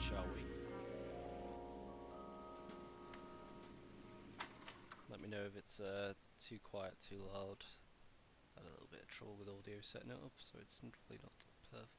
shall we? Let me know if it's too quiet, too loud. Had a little bit of trouble with audio setting it up, so it's probably not perfect.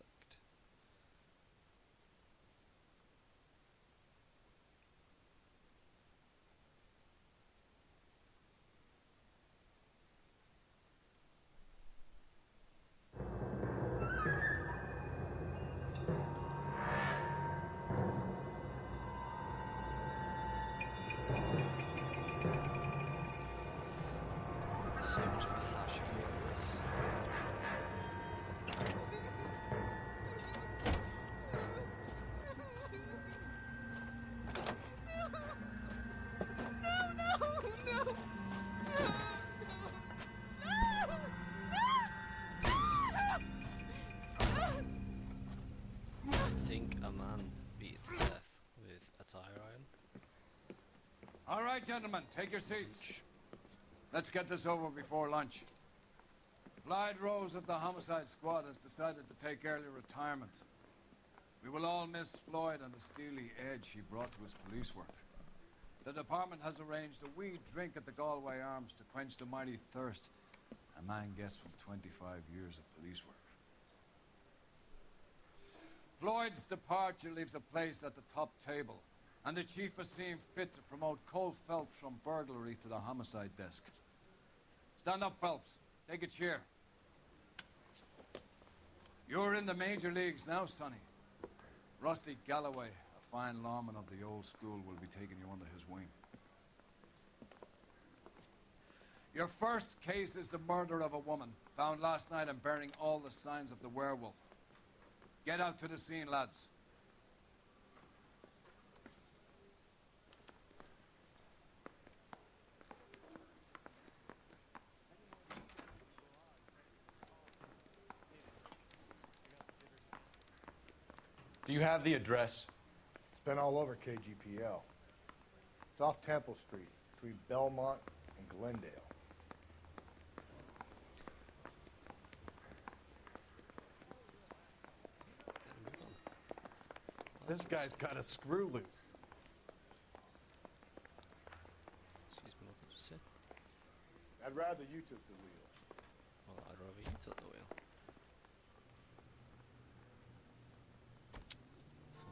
So much of a hash of this. I think a man beat to death with a tire iron. All right, gentlemen, take your seats. Let's get this over before lunch. Floyd Rose of the Homicide Squad has decided to take early retirement. We will all miss Floyd and the steely edge he brought to his police work. The department has arranged a wee drink at the Galway Arms to quench the mighty thirst a man gets from 25 years of police work. Floyd's departure leaves a place at the top table, and the chief has seen fit to promote Cole Phelps from burglary to the homicide desk. Stand up, Phelps. Take a chair. You're in the major leagues now, Sonny. Rusty Galloway, a fine lawman of the old school, will be taking you under his wing. Your first case is the murder of a woman, found last night and bearing all the signs of the werewolf. Get out to the scene, lads. Do you have the address? It's been all over KGPL. It's off Temple Street, between Belmont and Glendale. This guy's got a screw loose. Excuse me, what did you say? I'd rather you took the wheel. Well, I'd rather you took the wheel.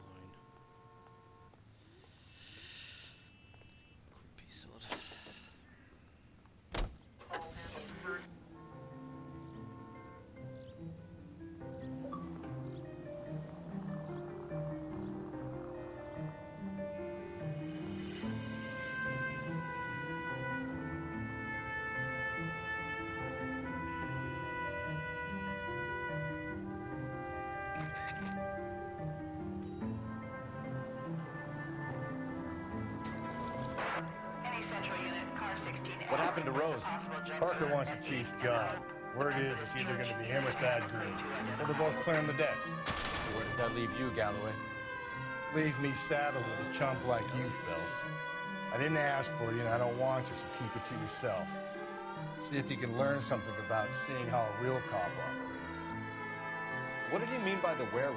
Fine. Creepy sword. What happened to Rose? Parker wants the chief's job. Word is it's either going to be him or Thad Green. So they're both clearing the decks. So where does that leave you, Galloway? Leaves me saddled with a chump like you, Phelps. I didn't ask for you, and I don't want you, so keep it to yourself. See if you can learn something about seeing how a real cop operates. What did he mean by the werewolf?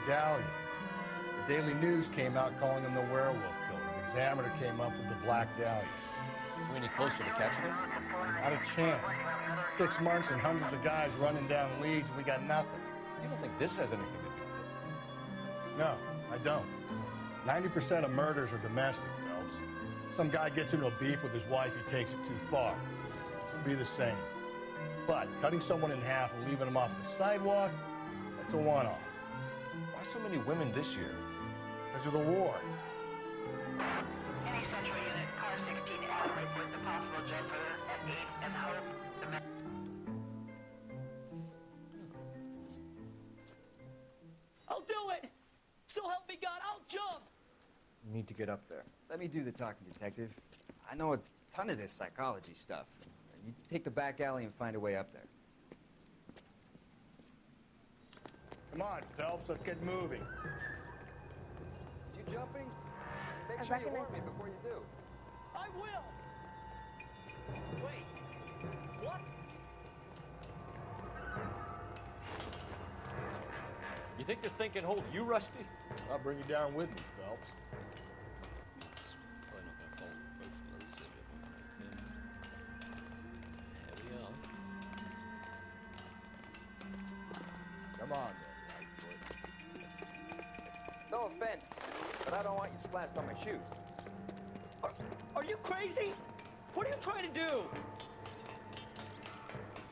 Medallion. The Daily News came out calling him the werewolf killer. The Examiner came up with the Black Dahlia. Are we any closer to catching him? Not a chance. 6 months and hundreds of guys running down leads, and we got nothing. You don't think this has anything to do with it? No, I don't. 90% of murders are domestic, Phelps. Some guy gets into a beef with his wife, he takes it too far. This would be the same. But cutting someone in half and leaving them off the sidewalk, that's a one-off. Why so many women this year? Because of the war. Any central unit, car 16 out, reports a possible jet further at 8 and hope. I'll do it! So help me God, I'll jump! You need to get up there. Let me do the talking, detective. I know a ton of this psychology stuff. You take the back alley and find a way up there. Come on, Phelps, let's get moving. You jumping? Make I sure you recognize warn me that. before you do. I will! Wait, what? You think this thing can hold you, Rusty? I'll bring you down with me, Phelps. It's probably not going to hold both of us if it will make him. Here we are. Come on, then, Lightfoot. No offense, but I don't want you splashed on my shoes. Are you crazy? What are you trying to do?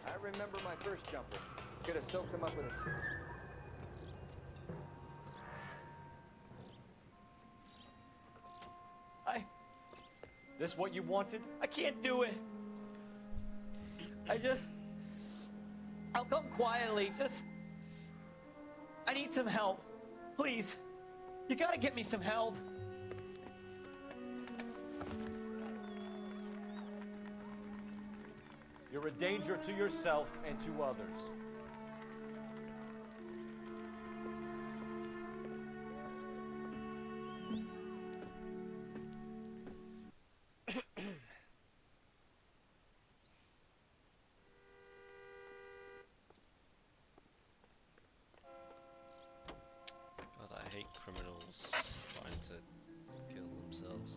I remember my first jumper. Could have soaked him up with a... This what you wanted? I can't do it. I'll come quietly. I need some help. Please. You gotta get me some help. You're a danger to yourself and to others. God, I hate criminals trying to kill themselves.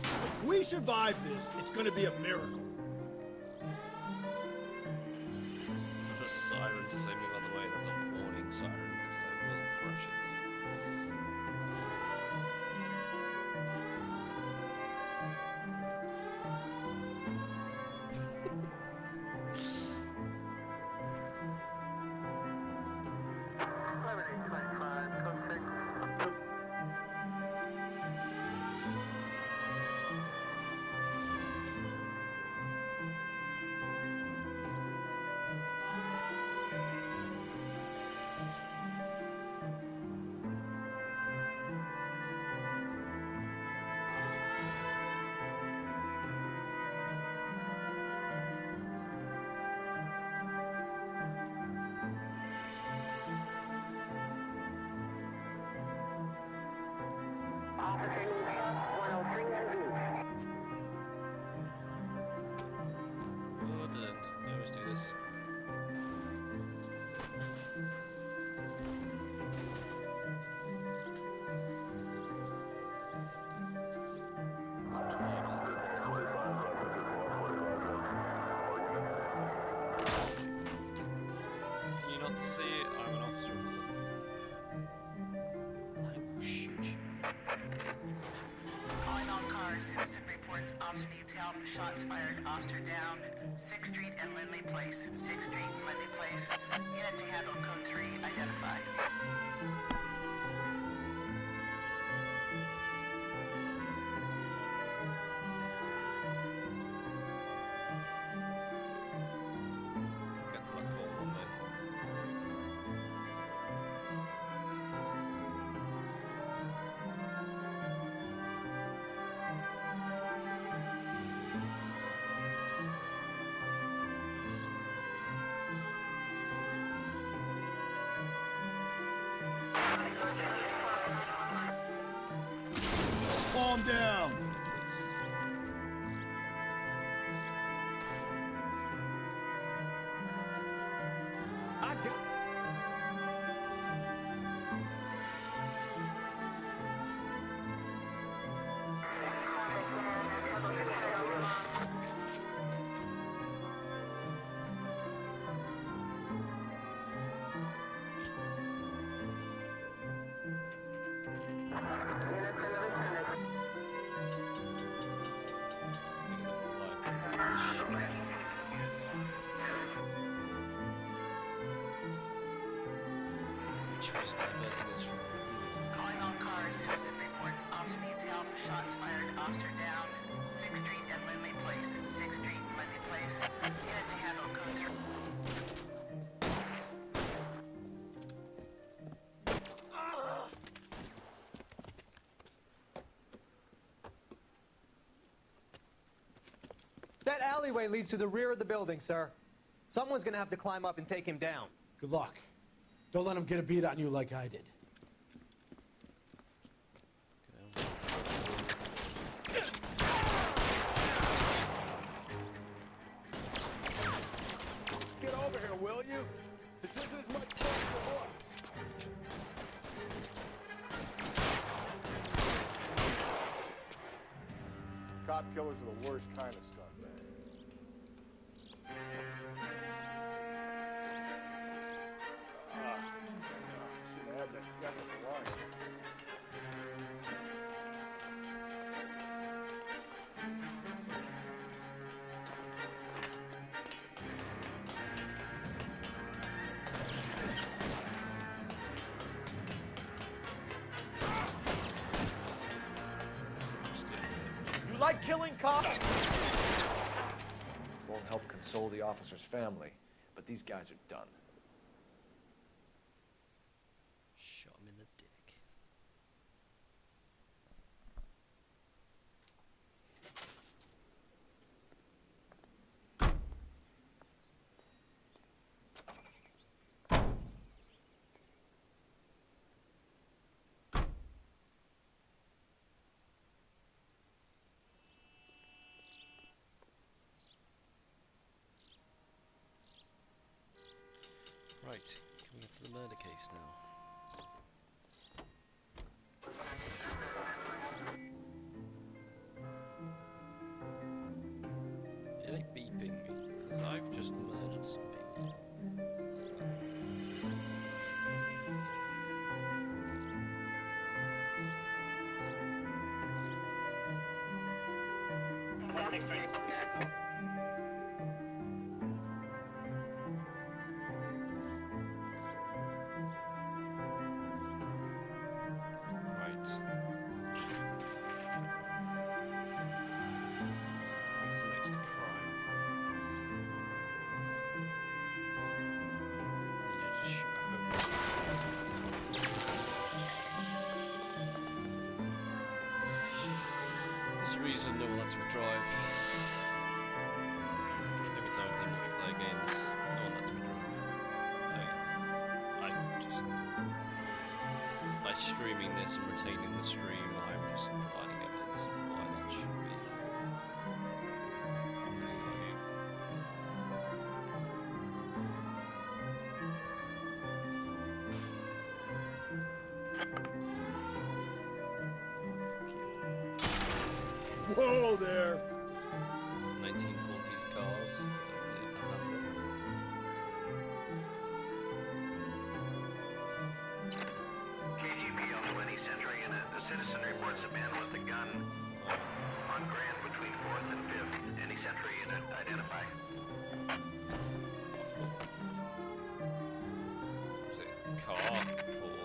If we survive this, it's gonna be a miracle. It's not a siren to save me, by the way, that's a warning siren, because I will crush it. Oh, it didn't. I always do this. Can you not see it? I'm an officer. I will shoot you. Calling all cars, citizen reports officer needs help, shots fired, officer down, 6th Street and Lindley Place, 6th Street and Lindley Place. Unit to handle code 3, identified. Get to that call one day. Calm down. I got... Choose diverting us from Calling all cars, citizen reports officer needs help, shots fired, officer down, 6th Street and Lindley Place, 6th Street and Lindley Place. Unit to handle code 3. That alleyway leads to the rear of the building, sir. Someone's gonna have to climb up and take him down. Good luck. Don't let him get a beat on you like I did. Get over here, will you? This isn't as much fun as it looks. Cop killers are the worst kind of scumbag. Should have had that second lunch. You like killing cops? Won't help console the officer's family, but these guys are done. Shot him in the dick. Right, can we get to the murder case now? It ain't beeping me, because I've just murdered something. Right. What's the next crime? You just shoot a home. There's a reason no one lets me drive. Every time I claim to play games, no one lets me drive. I just... By streaming this and retaining the stream, I'm just providing evidence of why that should be. Whoa there! 1940s cars. Don't really have KGPL 20 Century Unit. A citizen reports a man with a gun on Grand between 4th and 5th. Any Century Unit identify. Is it car or...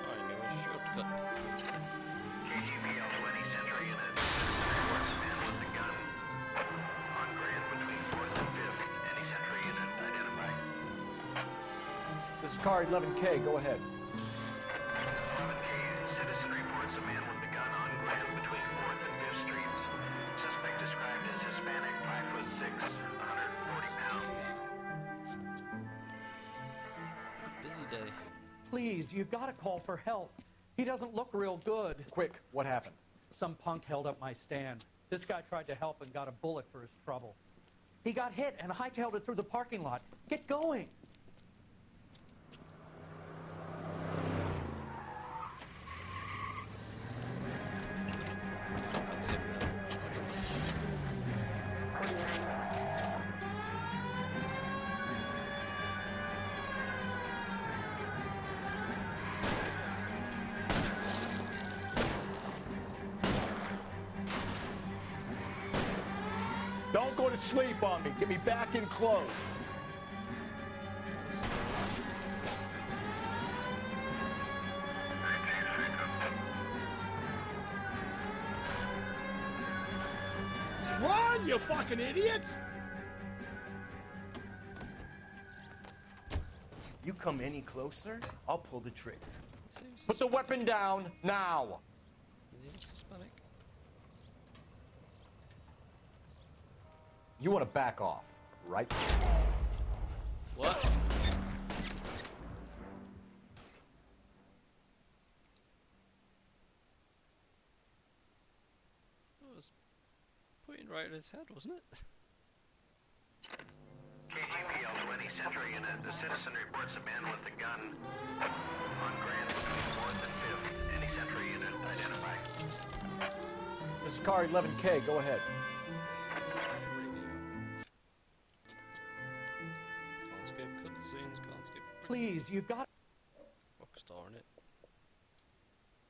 I know a shortcut. KGPL 20 Century Unit. Reports a man with a gun on Grand between 4th and 5th. Any Century Unit identify. This is car 11K, go ahead. 11K. Citizen reports a man with a gun on Grand between 4th and 5th Streets. Suspect described as Hispanic, 5'6", 140 pounds. Busy day. Please, you gotta call for help. He doesn't look real good. Quick, what happened? Some punk held up my stand. This guy tried to help and got a bullet for his trouble. He got hit and hightailed it through the parking lot. Get going. That's him now. Don't go to sleep on me. Get me back in close. Run, you fucking idiots! You come any closer, I'll pull the trigger. Seems Put the weapon down now. Is he Hispanic? You want to back off, right? What? That was pointing right at his head, wasn't it? KGPL 20 Central Unit. The citizen reports a man with a gun on Grand between 4th and 5th. Any Central Unit identify. This is car 11K. Go ahead. Can't skip cutscenes, can't skip. Please, you got Rockstar in it.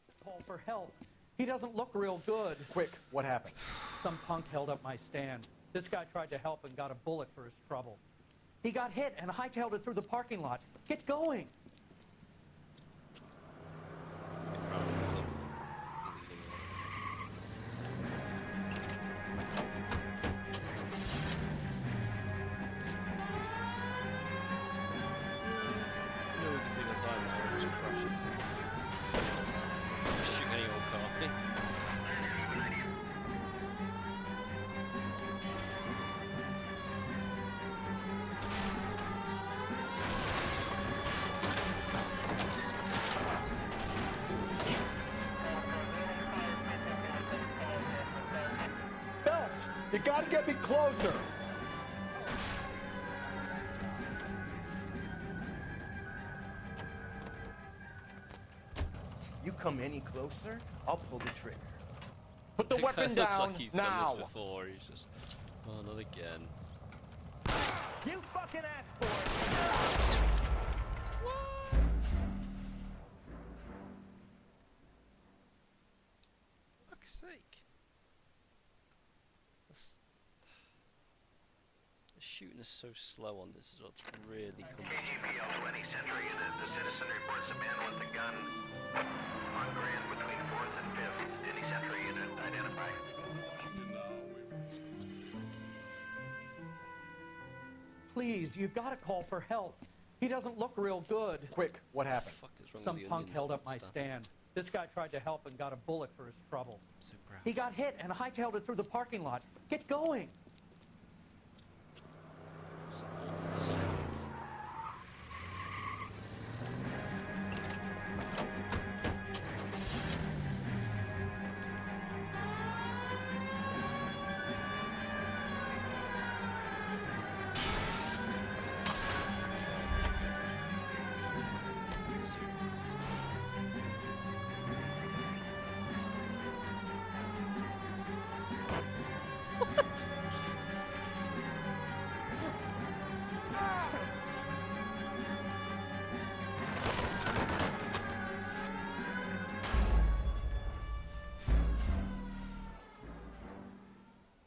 to call for help. He doesn't look real good. Quick, what happened? Some punk held up my stand. This guy tried to help and got a bullet for his trouble. He got hit and hightailed it through the parking lot. Get going! Phelps, you gotta get me closer. You come any closer, I'll pull the trigger. Put the weapon Looks down like he's now. done this before. He's just, oh, not again. You fucking asked for it! Fuck's sake. The shooting is so slow on this as well. It's really cool. KGPL 20 Central Unit. The citizen reports a man with a gun on Grand between 4th and 5th. Any Central Unit identify. Please, you gotta call for help. He doesn't look real good. Quick, what happened? Fuck is wrong Some with the punk onions held on up that my stuff? stand. This guy tried to help and got a bullet for his trouble. So proud. He got hit and hightailed it through the parking lot. Get going! Silence.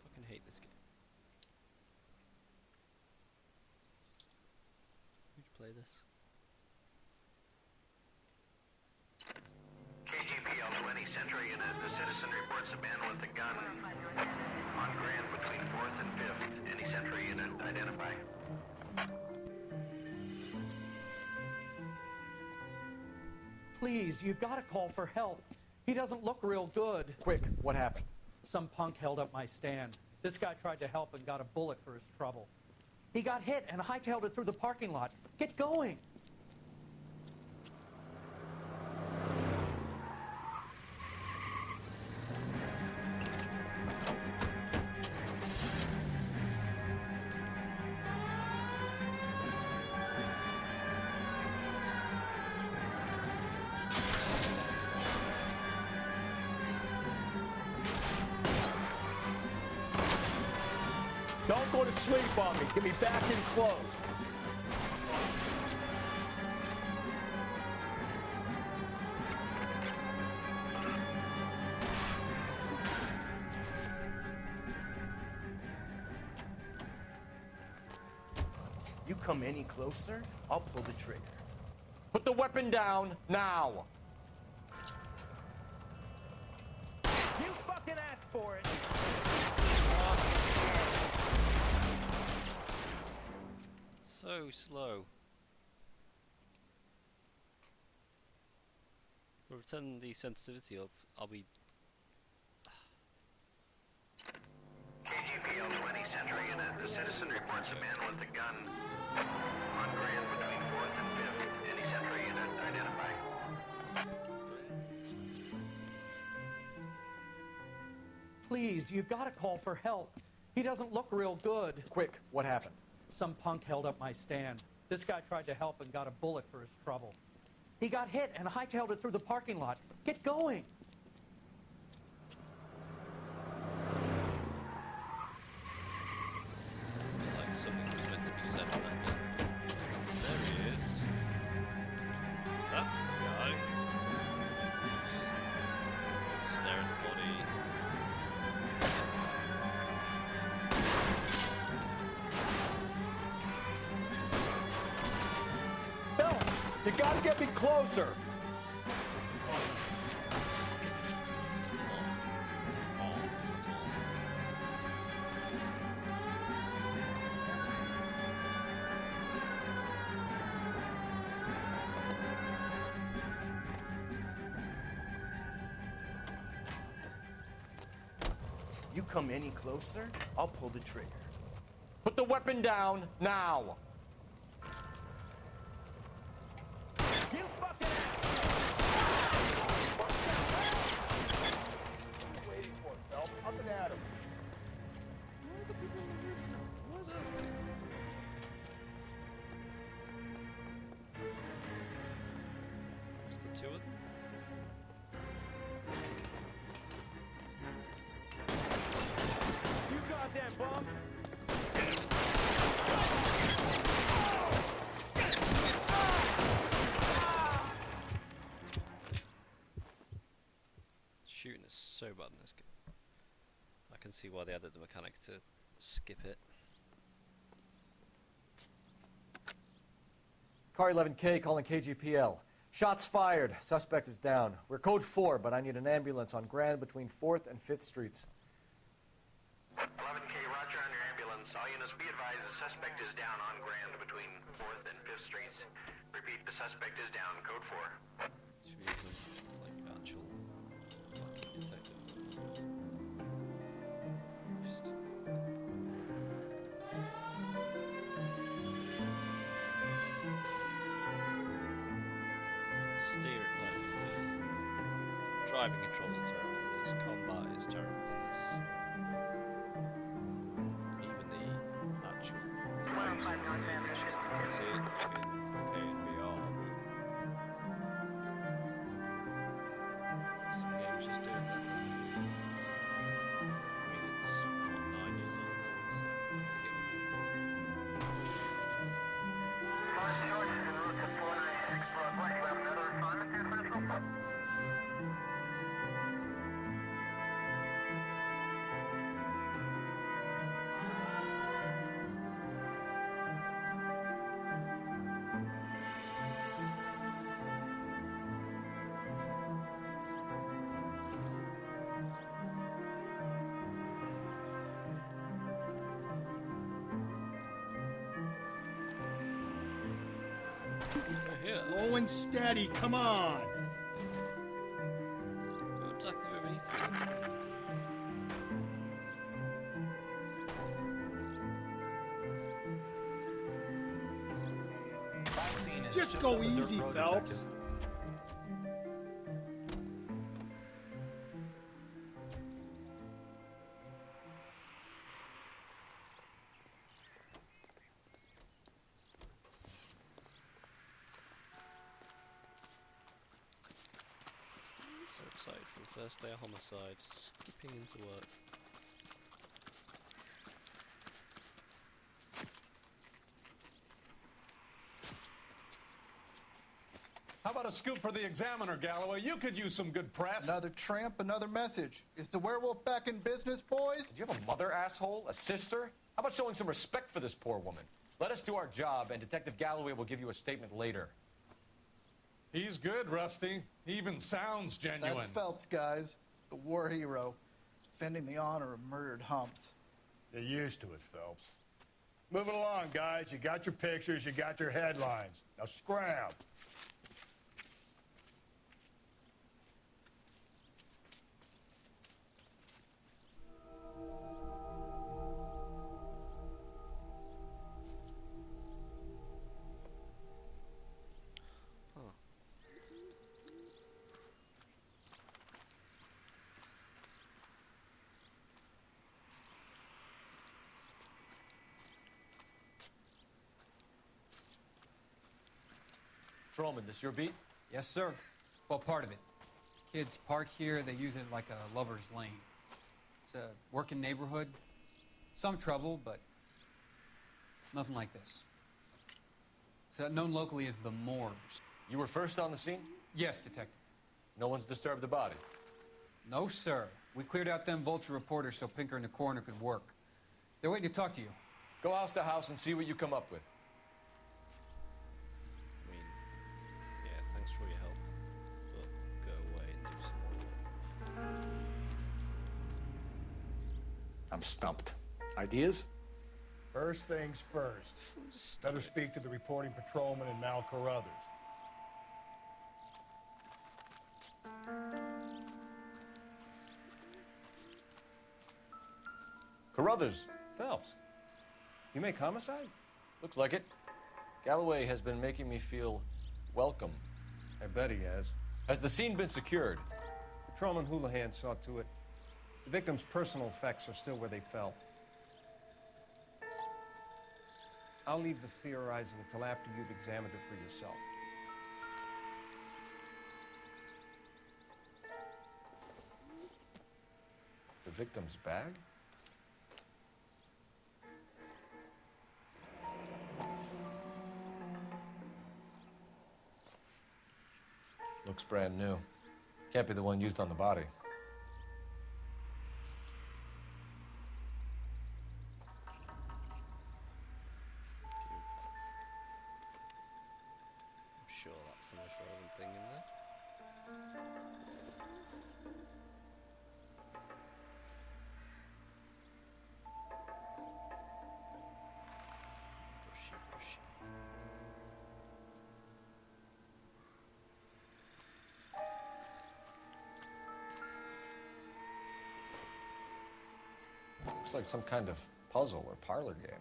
Fucking hate this game. Who'd play this? KGPL 20 Central Unit. The citizen reports a man with a gun on Grand between 4th and 5th. Any Central Unit identify. Please, you gotta call for help. He doesn't look real good. Quick, what happened? Some punk held up my stand. This guy tried to help and got a bullet for his trouble. He got hit and hightailed it through the parking lot. Get going! Don't go to sleep on me. Get me back in close. You come any closer, I'll pull the trigger. Put the weapon down now. You fucking asked for it! So slow. We'll turn the sensitivity up. I'll be. KGPL 20 Central Unit. The reports a man with a gun on Grand between 4th and 5th. Any Central unit identify. Please, you gotta call for help. He doesn't look real good. Quick, what happened? Some punk held up my stand. This guy tried to help and got a bullet for his trouble. He got hit and hightailed it through the parking lot. Get going! Like something was meant to be said on that bit. There he is. That's the guy. Stare at the body. Phelps, you gotta get me closer. You come any closer, I'll pull the trigger. Put the weapon down now. You fucking Waiting for it, Phelps. Up and at him. Where are the people on the roof now? Where's that thing? Where's the two of them? You goddamn bum! Shooting is so bad in this game. I can see why they added the mechanic to skip it. Car 11K calling KGPL. Shots fired. Suspect is down. We're code 4, but I need an ambulance on Grand between 4th and 5th Streets. 11K, roger on your ambulance. All units be advised the suspect is down on Grand between 4th and 5th Streets. Repeat, the suspect is down. Code 4. Should we use like actual fucking detective? Just steer it perfectly. Driving controls are terrible at this. Combat is terrible at this. Even the actual moves of the game, you can see it okay in VR, but some games just do it better. I mean, it's what, 9 years old now, so I think here. Slow and steady, come on! Go exactly where we need to go. Just go easy, Phelps. So excited for the first day of homicide, skipping into work. How about a scoop for the Examiner, Galloway? You could use some good press. Another tramp, another message. Is the werewolf back in business, boys? Do you have a mother, asshole? A sister? How about showing some respect for this poor woman? Let us do our job, and Detective Galloway will give you a statement later. He's good, Rusty. He even sounds genuine. That's Phelps, guys. The war hero. Defending the honor of murdered humps. You're used to it, Phelps. Moving along, guys. You got your pictures, you got your headlines. Now scram. Patrolman, this your beat? Yes, sir. Well, part of it. Kids park here, they use it like a lover's lane. It's a working neighborhood. Some trouble, but nothing like this. It's known locally as the Moors. You were first on the scene? Yes, Detective. No one's disturbed the body? No, sir. We cleared out them vulture reporters so Pinker and the coroner could work. They're waiting to talk to you. Go house to house and see what you come up with. I mean, yeah, thanks for your help, but go away and do some more work. I'm stumped. Ideas? First things first. Better speak to the reporting patrolman and Mal Carruthers. Carruthers, Phelps. You make homicide? Looks like it. Galloway has been making me feel welcome. I bet he has. Has the scene been secured? Patrolman Houlihan saw to it. The victim's personal effects are still where they fell. I'll leave the theorizing until after you've examined her for yourself. The victim's bag? Looks brand new. Can't be the one used on the body. I'm sure that's the most relevant thing in there. Brushy, brushy. Looks like some kind of puzzle or parlor game.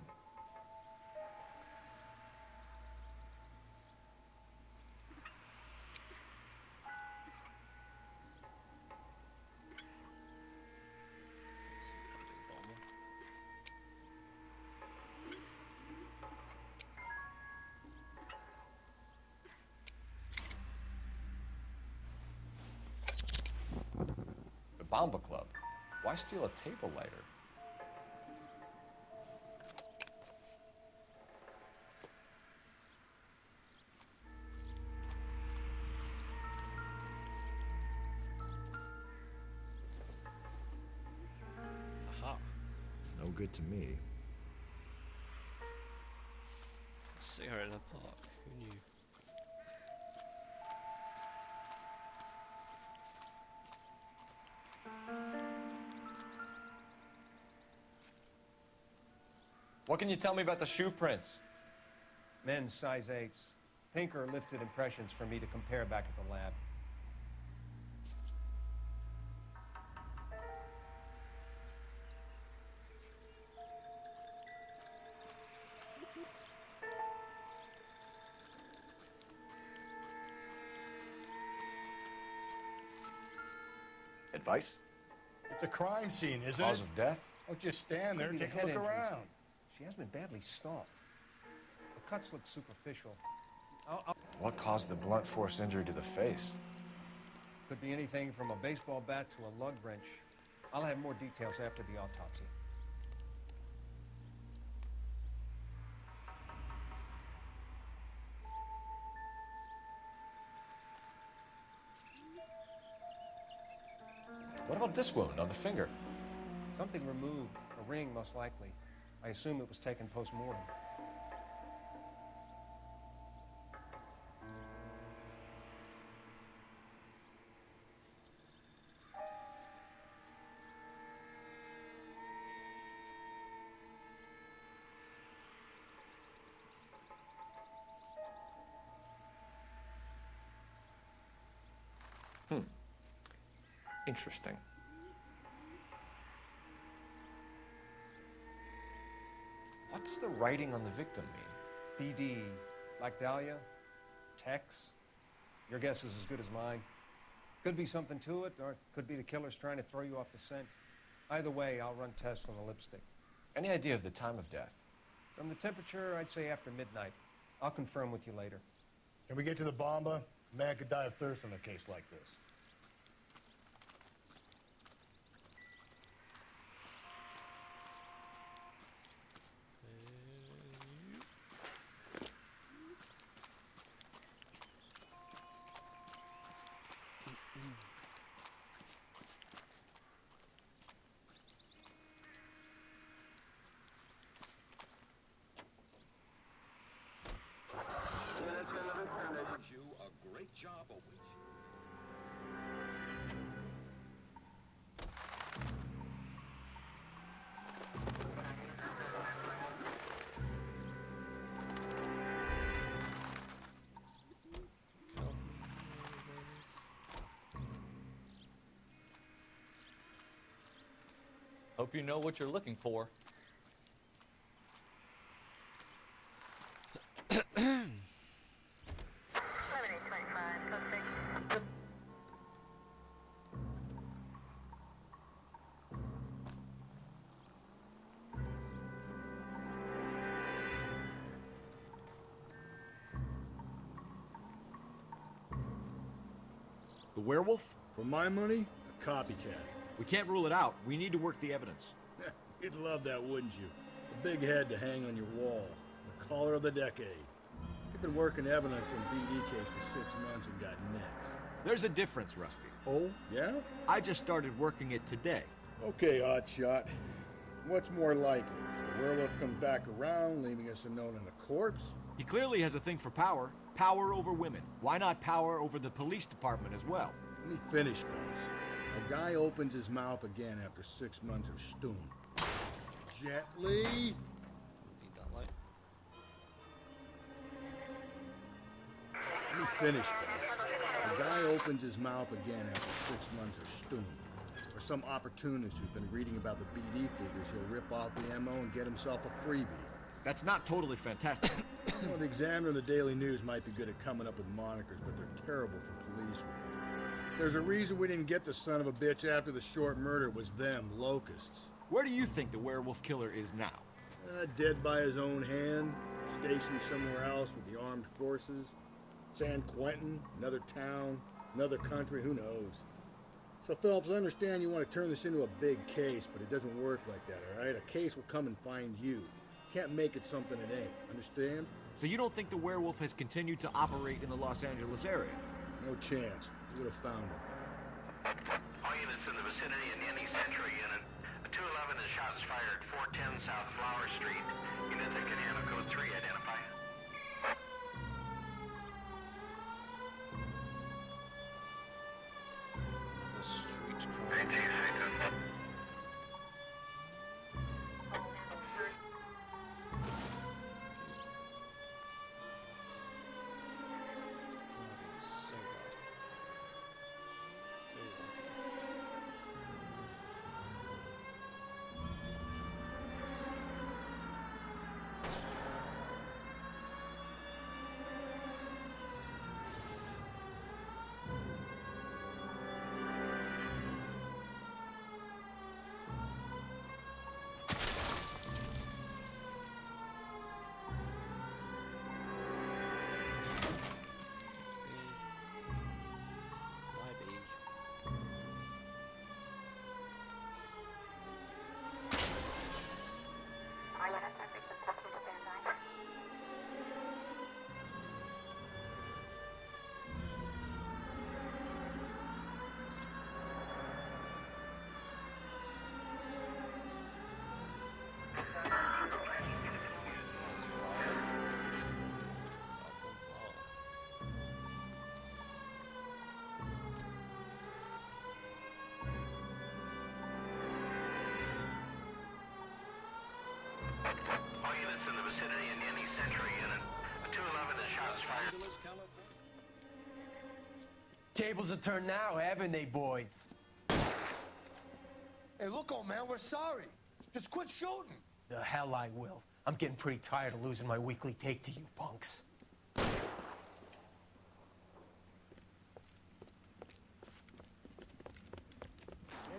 The Bomba Club. Why steal a table lighter? Aha. No good to me. Cigarette in a park. Who knew? What can you tell me about the shoe prints? Men's size 8s. Pinker lifted impressions for me to compare back at the lab. Advice? It's a crime scene, isn't Cause it? of death? Don't just stand there Could and be take the a head look injuries. around. She has been badly stalked. The cuts look superficial. What caused the blunt force injury to the face? Could be anything from a baseball bat to a lug wrench. I'll have more details after the autopsy. What about this wound on the finger? Something removed. A ring, most likely. I assume it was taken post-mortem. Interesting. What does the writing on the victim mean? BD, like Dahlia, Tex. Your guess is as good as mine. Could be something to it, or it could be the killer's trying to throw you off the scent. Either way, I'll run tests on the lipstick. Any idea of the time of death? From the temperature, I'd say after midnight. I'll confirm with you later. Can we get to the bomba? A man could die of thirst in a case like this. A great job of which. Hope you know what you're looking for. The werewolf? For my money, a copycat. We can't rule it out. We need to work the evidence. You'd love that, wouldn't you? The big head to hang on your wall. The caller of the decade. You've been working evidence from BD case for 6 months and got nicks. There's a difference, Rusty. Oh, yeah? I just started working it today. Okay, Oddshot. What's more likely? The werewolf comes back around, leaving us unknown in a corpse? He clearly has a thing for power. Power over women. Why not power over the police department as well? Let me finish, fellas. A guy opens his mouth again after 6 months of stewing. Gently. Need that light. Let me finish, fellas. A guy opens his mouth again after 6 months of stewing. Or some opportunist who's been reading about the BD figures, he'll rip off the MO and get himself a freebie. That's not totally fantastic. Well, the Examiner and the Daily News might be good at coming up with monikers, but they're terrible for police work. There's a reason we didn't get the son of a bitch after the short murder was them, locusts. Where do you think the werewolf killer is now? Dead by his own hand, stationed somewhere else with the armed forces. San Quentin, another town, another country, who knows? So, Phelps, I understand you want to turn this into a big case, but it doesn't work like that, all right? A case will come and find you. Can't make it something it ain't, understand? So you don't think the werewolf has continued to operate in the Los Angeles area? No chance. We would have found him. All units in the vicinity in any Central unit. A 211 is shots fired, 410 South Flower Street. Units that can handle code 3 identify. The street crime. So bad. So lucky. All units in the vicinity in any Central unit. A 211 is shots fired. Tables are turned now, haven't they, boys? Hey, look, old man, we're sorry. Just quit shooting. The hell I will. I'm getting pretty tired of losing my weekly take to you punks. Ain't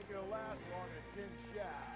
gonna last long in a tin shack.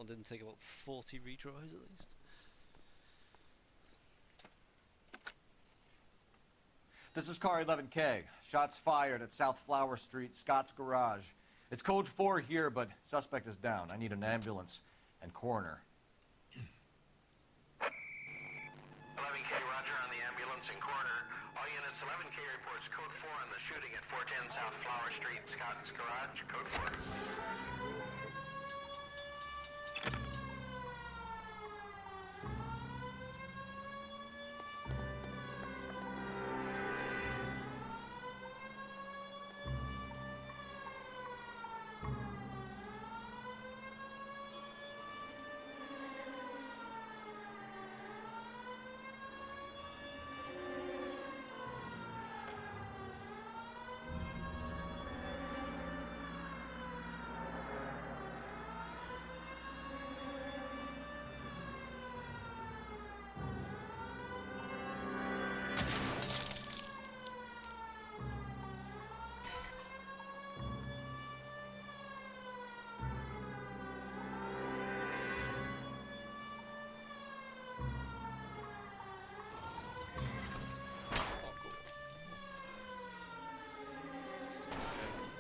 one didn't take about 40 retries at least. This is car 11K. Shots fired at South Flower Street, Scott's Garage. It's code 4 here, but suspect is down. I need an ambulance and coroner. 11K, roger on the ambulance and coroner. All units, 11K reports code 4 on the shooting at 410 South Flower Street, Scott's Garage, code 4.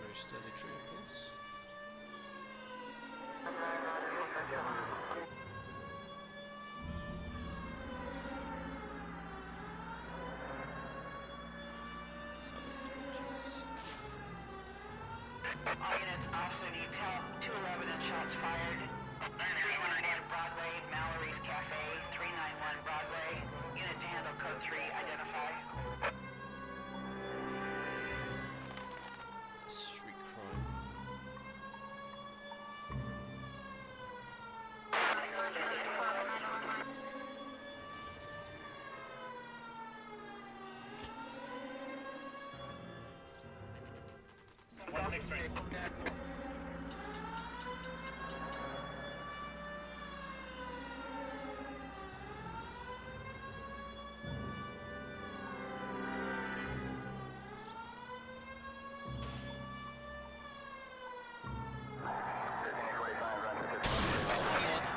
Very steady troopers. All units, officer needs help. 211 and shots fired. 391 Broadway, Mallory's Cafe. 391 Broadway. Unit to handle code 3, identify. Street crime.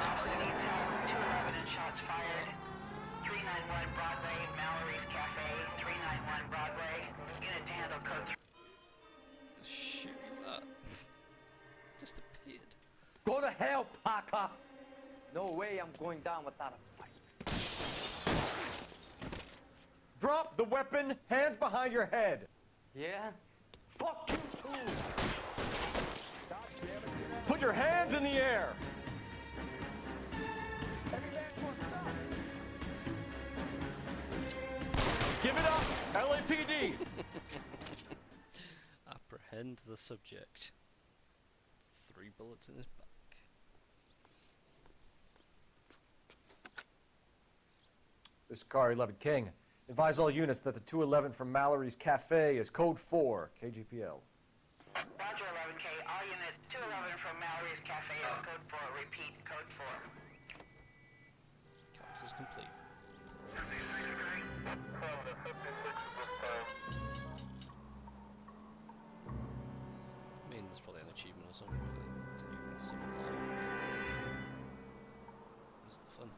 Officer needs help. 211 and shots fired. 391 Broadway, Mallory's Cafe. 391 Broadway. Unit to handle code 3. The shit is that? Just appeared. Go to hell, Parker! No way I'm going down without a fight. Drop the weapon, hands behind your head. Yeah? Fuck you too! Put your hands in the air. Give it up, LAPD. Apprehend the subject. 3 bullets in his back. This is car 11 King. Advise all units that the 211 from Mallory's Cafe is code 4, KGPL. Roger 11K. All units, 211 from Mallory's Cafe is code 4. Repeat, code 4. Captures complete. I mean, there's probably an achievement or something to even supply. Where's the fun?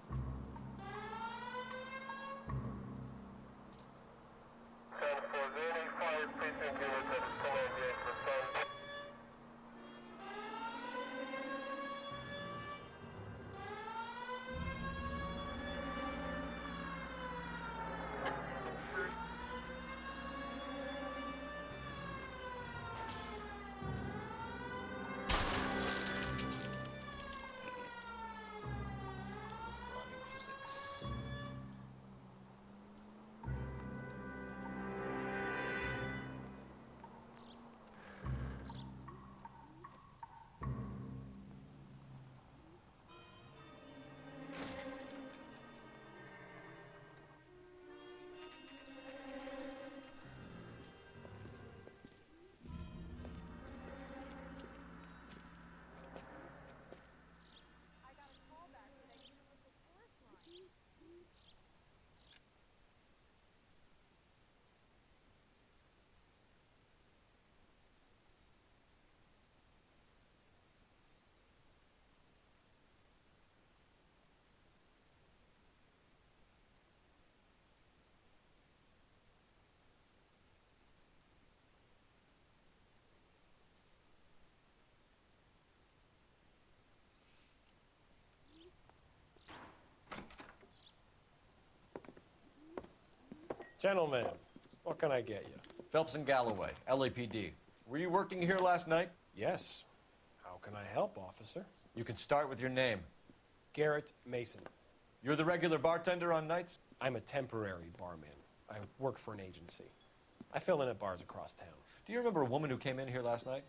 Gentlemen, what can I get you? Phelps and Galloway, LAPD. Were you working here last night? Yes. How can I help, officer? You can start with your name. Garrett Mason. You're the regular bartender on nights? I'm a temporary barman. I work for an agency. I fill in at bars across town. Do you remember a woman who came in here last night?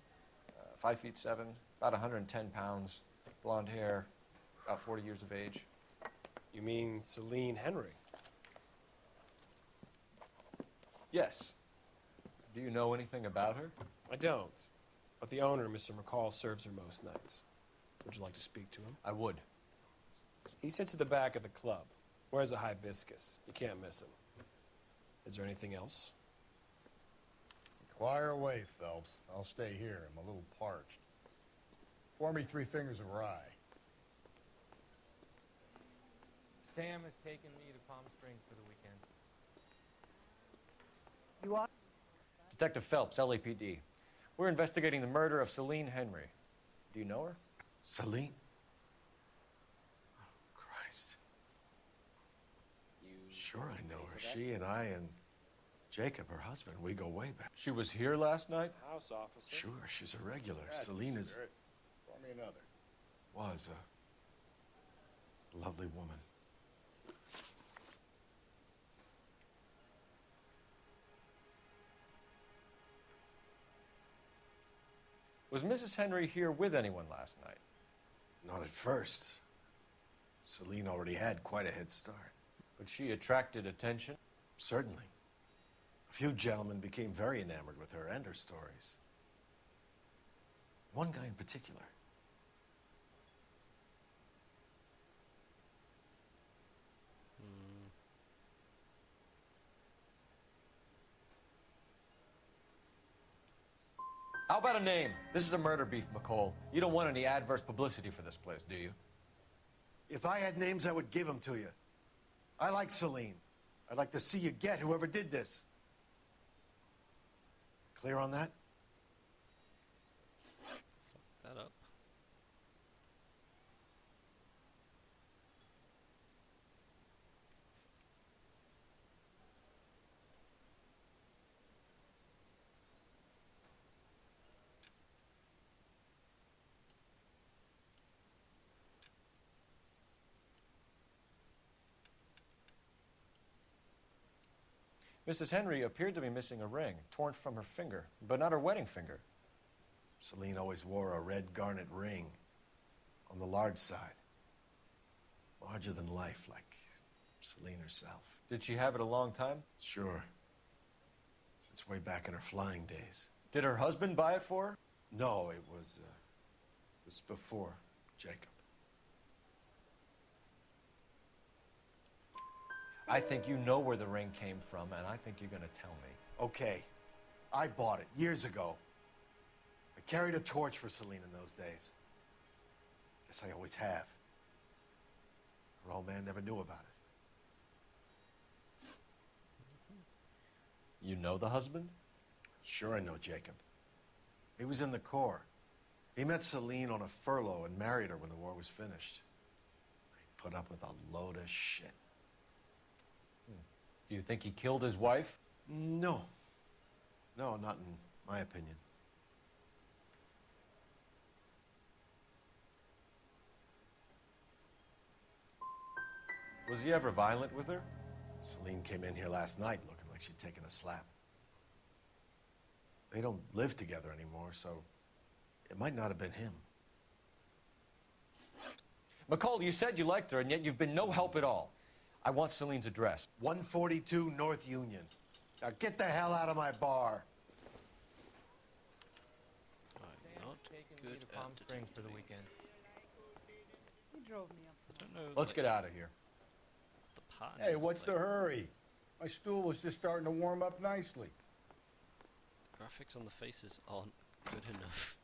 5'7", about 110 pounds, blonde hair, about 40 years of age. You mean Celine Henry? Yes. Do you know anything about her? I don't. But the owner, Mr. McCall, serves her most nights. Would you like to speak to him? I would. He sits at the back of the club. Wears a hibiscus. You can't miss him. Is there anything else? Inquire away, Phelps. I'll stay here. I'm a little parched. Pour me 3 fingers of rye. Sam has taken me to Palm Springs for the weekend. You are? Detective Phelps, LAPD. We're investigating the murder of Celine Henry. Do you know her? Celine? Oh, Christ. Sure I know her. She and I and Jacob, her husband, we go way back. She was here last night? House officer. Sure, she's a regular. That's Celine is... Garrett. Pour me another. was a lovely woman. Was Mrs. Henry here with anyone last night? Not at first. Celine already had quite a head start. But she attracted attention? Certainly. A few gentlemen became very enamored with her and her stories. One guy in particular. How about a name? This is a murder beef, McCall. You don't want any adverse publicity for this place, do you? If I had names, I would give them to you. I like Celine. I'd like to see you get whoever did this. Clear on that? Fuck that up. Mrs. Henry appeared to be missing a ring, torn from her finger, but not her wedding finger. Celine always wore a red garnet ring on the large side. Larger than life, like Celine herself. Did she have it a long time? Sure. Since way back in her flying days. Did her husband buy it for her? No, it was before Jacob. I think you know where the ring came from, and I think you're gonna tell me. Okay. I bought it years ago. I carried a torch for Celine in those days. Guess I always have. Her old man never knew about it. You know the husband? Sure I know Jacob. He was in the Corps. He met Celine on a furlough and married her when the war was finished. He put up with a load of shit. Do you think he killed his wife? No. No, not in my opinion. Was he ever violent with her? Celine came in here last night looking like she'd taken a slap. They don't live together anymore, so it might not have been him. McCall, you said you liked her, and yet you've been no help at all. I want Celine's address. 142 North Union. Now get the hell out of my bar. I'm not Taking good me to Palm at Springs for the weekend. He drove me up. I don't know. Let's like, get out of here. The pattern Hey, is, what's like, the hurry? My stool was just starting to warm up nicely. graphics on the faces aren't good enough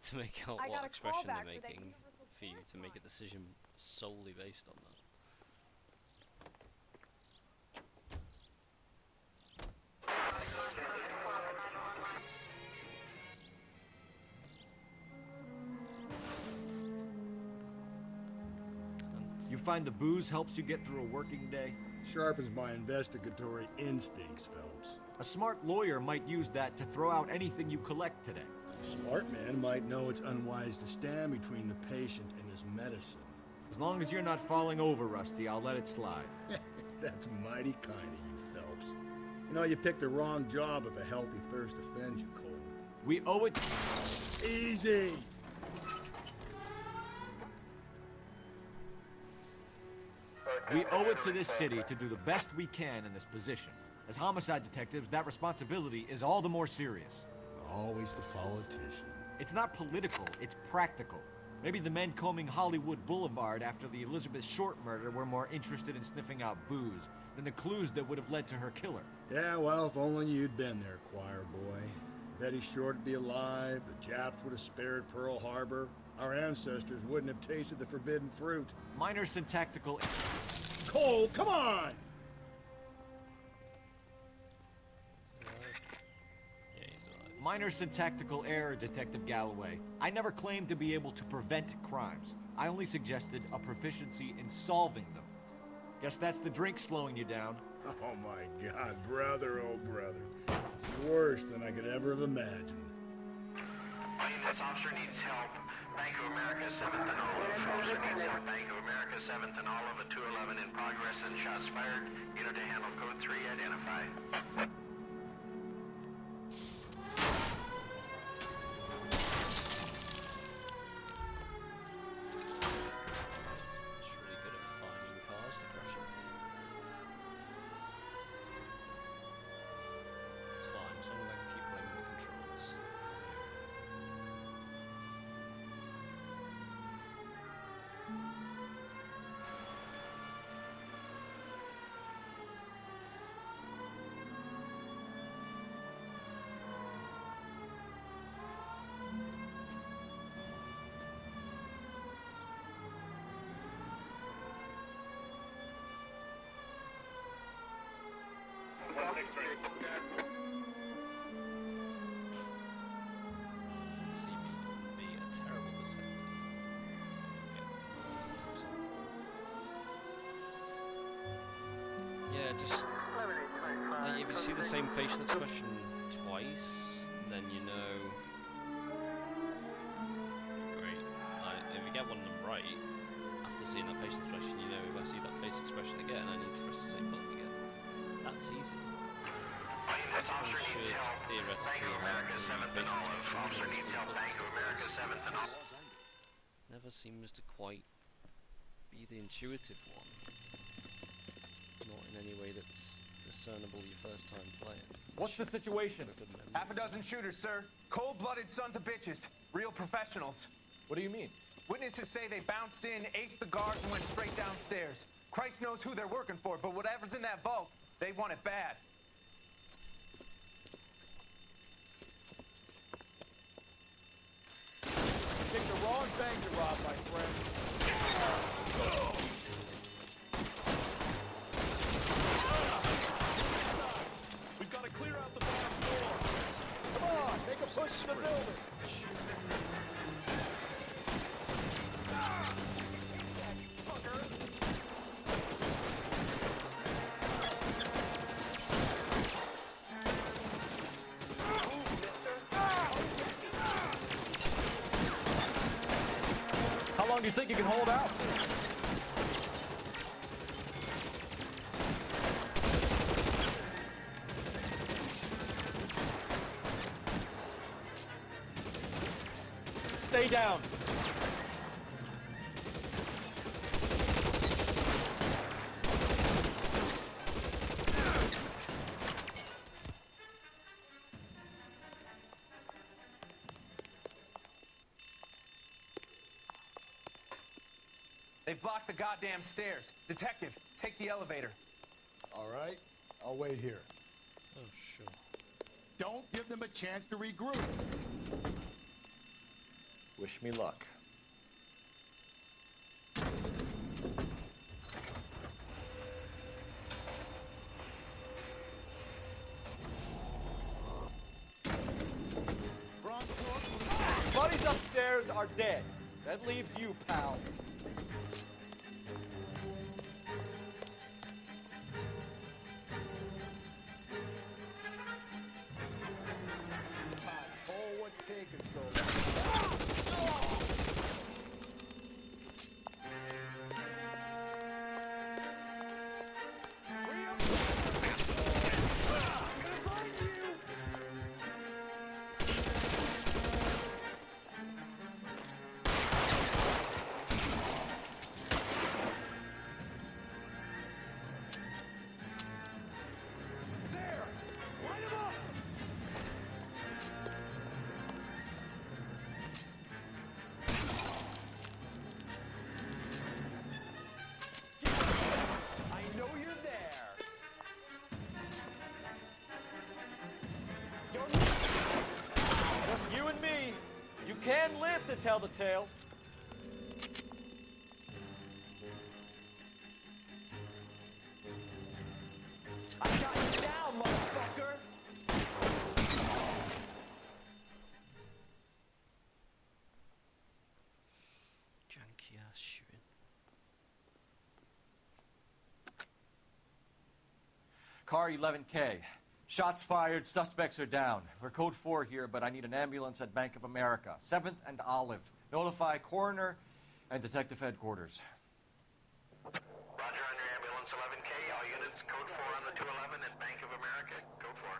to make out I got what a expression they're callback for that making Universal for you Tourist to make a one. decision solely based on that. You find the booze helps you get through a working day? Sharpens my investigatory instincts, Phelps. A smart lawyer might use that to throw out anything you collect today. A smart man might know it's unwise to stand between the patient and his medicine. As long as you're not falling over, Rusty, I'll let it slide. That's mighty kind of you, Phelps. You know, you picked the wrong job if a healthy thirst offends you, Cole. We owe it... Easy! We owe it to this city to do the best we can in this position. As homicide detectives, that responsibility is all the more serious. Always the politician. It's not political, it's practical. Maybe the men combing Hollywood Boulevard after the Elizabeth Short murder were more interested in sniffing out booze than the clues that would have led to her killer. Yeah, well, if only you'd been there, choir boy. Betty Short would be alive, the Japs would have spared Pearl Harbor, our ancestors wouldn't have tasted the forbidden fruit. Minor syntactical... Cole, come on! Minor syntactical error, Detective Galloway. I never claimed to be able to prevent crimes. I only suggested a proficiency in solving them. Guess that's the drink slowing you down. Oh my God, brother, oh brother. It's worse than I could ever have imagined. This officer needs help. Bank of America, 7th and Olive. Officer needs help. Bank of America, 7th and Olive, at 211 in progress and shots fired. Unit to handle code 3 identified. Yeah, just like, if you see the same facial expression twice, then you know. Great. If you get one of them right, after seeing that facial expression, you know if I see that face expression again, I need to press the same button again. That's easy. This officer needs help. Bank of America, 7th and Olive. Officer needs help. Bank of America, 7th and Olive. Never seems to quite be the intuitive one. Not in any way that's discernible your first time playing. What's the situation? Half a dozen shooters, sir. Cold-blooded sons of bitches. Real professionals. What do you mean? Witnesses say they bounced in, aced the guards, and went straight downstairs. Christ knows who they're working for, but whatever's in that vault, they want it bad. You picked the wrong bank to rob, my friend. We've got to clear out the back door. Come on, make a push to the building. How long do you think you can hold out? Stay down. They've blocked the goddamn stairs. Detective, take the elevator. All right, I'll wait here. Oh, sure. Don't give them a chance to regroup. Wish me luck. Buddies upstairs are dead. That leaves you, pal. can live to tell the tale. I got you down, motherfucker! Janky ass shooting. Car 11K. Shots fired, suspects are down. We're code 4 here, but I need an ambulance at Bank of America. 7th and Olive. Notify coroner and detective headquarters. Roger on your ambulance 11K. All units, code 4 on the 211 at Bank of America. Code 4.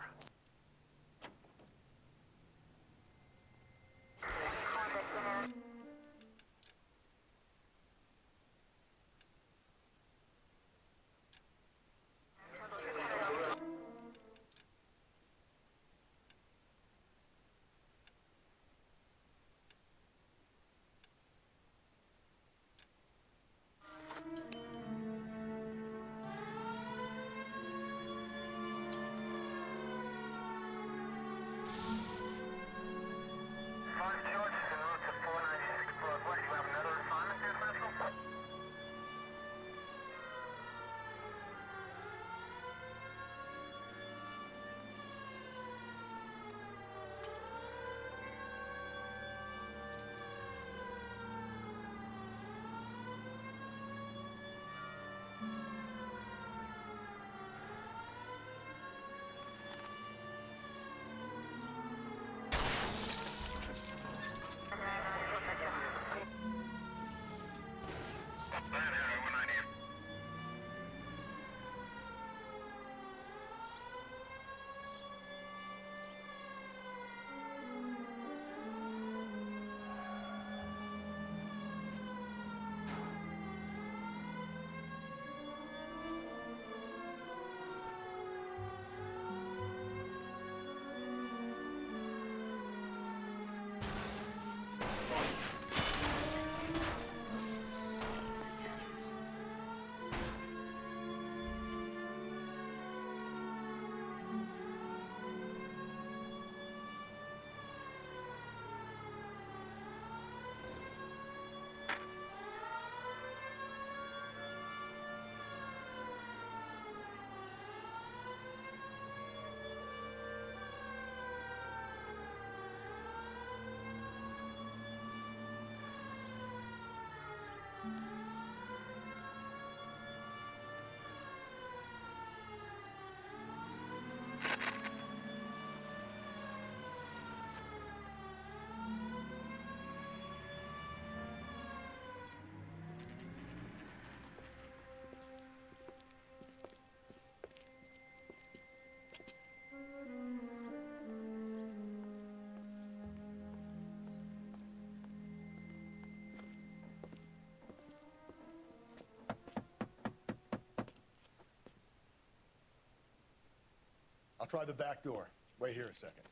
I'll try the back door. Wait here a second.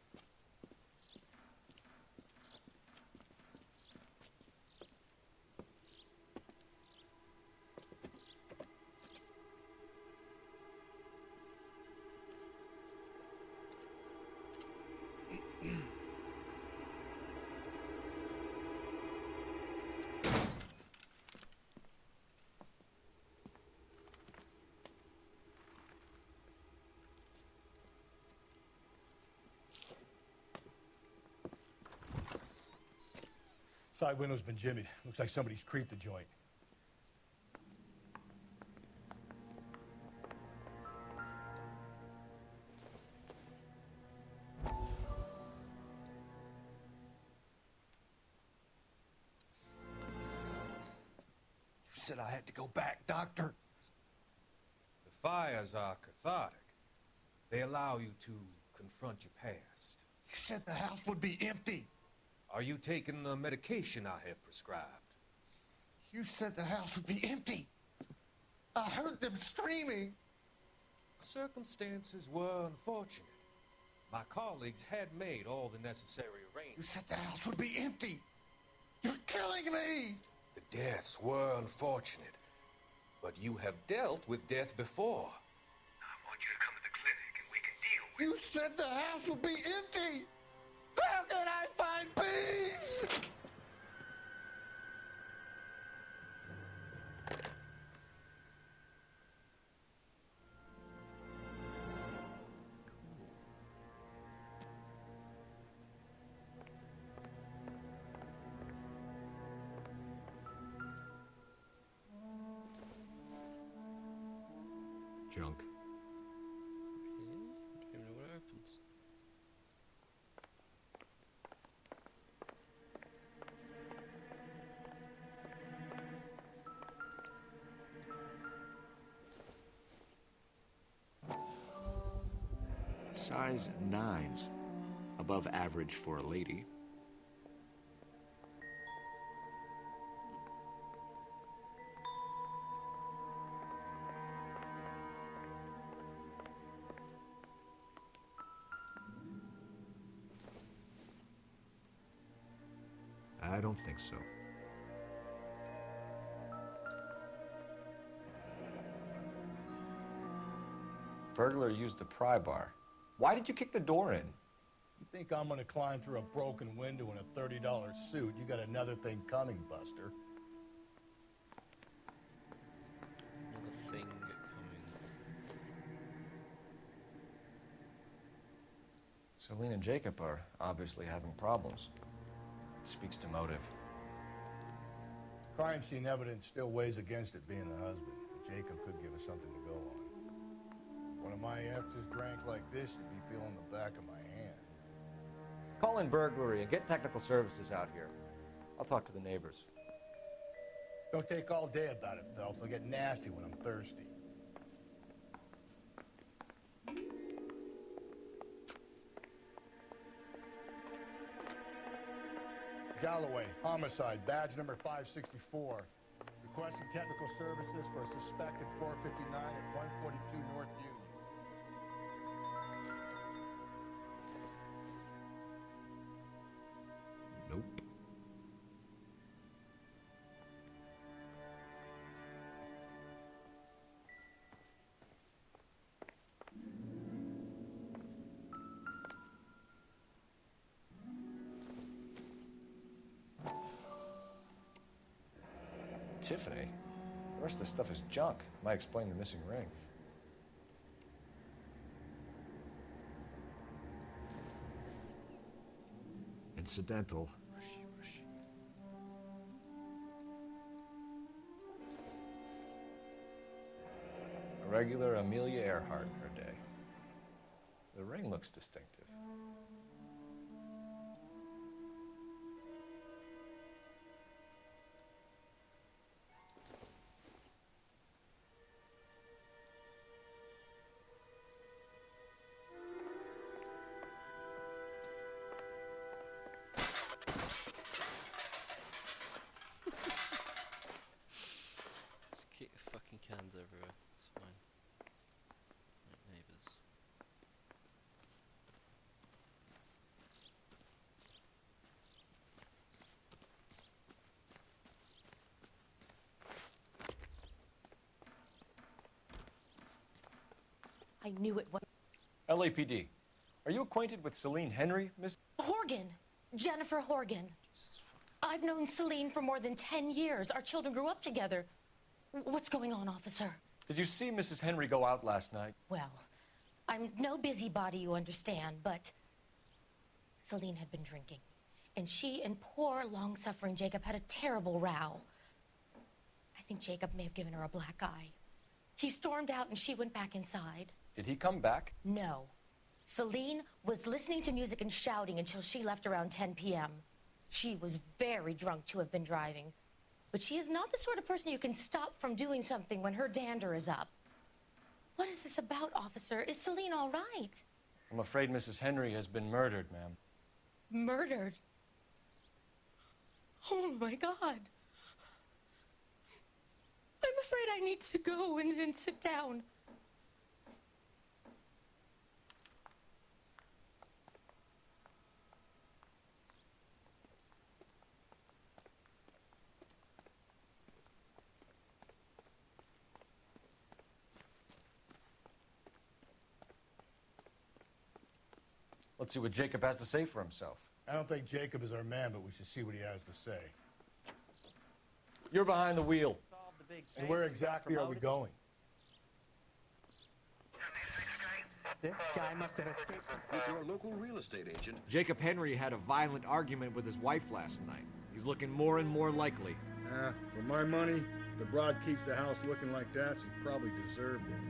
Side window's been jimmied. Looks like somebody's creeped the joint. You said I had to go back, Doctor. The fires are cathartic. They allow you to confront your past. You said the house would be empty. Are you taking the medication I have prescribed? You said the house would be empty. I heard them screaming. Circumstances were unfortunate. My colleagues had made all the necessary You arrangements. said the house would be empty. You're killing me. The deaths were unfortunate, but you have dealt with death before. I want you to come to the clinic and we can deal with it. You said the house would be empty. How can I find peace? junk. Here? Don't even know where it opens. Size 9s. Above average for a lady. I don't think so. Burglar used the pry bar. Why did you kick the door in? You think I'm gonna climb through a broken window in a $30 suit? You got another thing coming, Buster. Another thing coming. Celine and Jacob are obviously having problems. It speaks to motive. Crime scene evidence still weighs against it being the husband, but Jacob could give us something to go on. One of my exes drank like this, you'd be feeling the back of my hand. Call in burglary and get technical services out here. I'll talk to the neighbors. Don't take all day about it, Phelps. I'll get nasty when I'm thirsty. Galloway, homicide, badge number 564. Requesting technical services for a suspected 459 at 142 North Union. Nope. Tiffany? The rest of the stuff is junk. Might explain the missing ring. Incidental. A regular Amelia Earhart in her day. The ring looks distinctive. Just kick the fucking cans everywhere. It's fine. Right, neighbours. I knew it was LAPD. Are you acquainted with Celine Henry, Miss? Horgan. Jennifer Horgan. I've known Celine for more than 10 years. Our children grew up together. What's going on, officer? Did you see Mrs. Henry go out last night? Well, I'm no busybody, you understand, but Celine had been drinking. And she and poor, long-suffering Jacob had a terrible row. I think Jacob may have given her a black eye. He stormed out and she went back inside. Did he come back? No. Celine was listening to music and shouting until she left around 10 p.m. She was very drunk to have been driving. But she is not the sort of person you can stop from doing something when her dander is up. What is this about, officer? Is Celine all right? I'm afraid Mrs. Henry has been murdered, ma'am. Murdered? Oh, my God. I'm afraid I need to go and sit down. Let's see what Jacob has to say for himself. I don't think Jacob is our man, but we should see what he has to say. You're behind the wheel. And where exactly are we going? This guy must have escaped. You're a local real estate agent. Jacob Henry had a violent argument with his wife last night. He's looking more and more likely. For my money, if the broad keeps the house looking like that, she probably deserved it.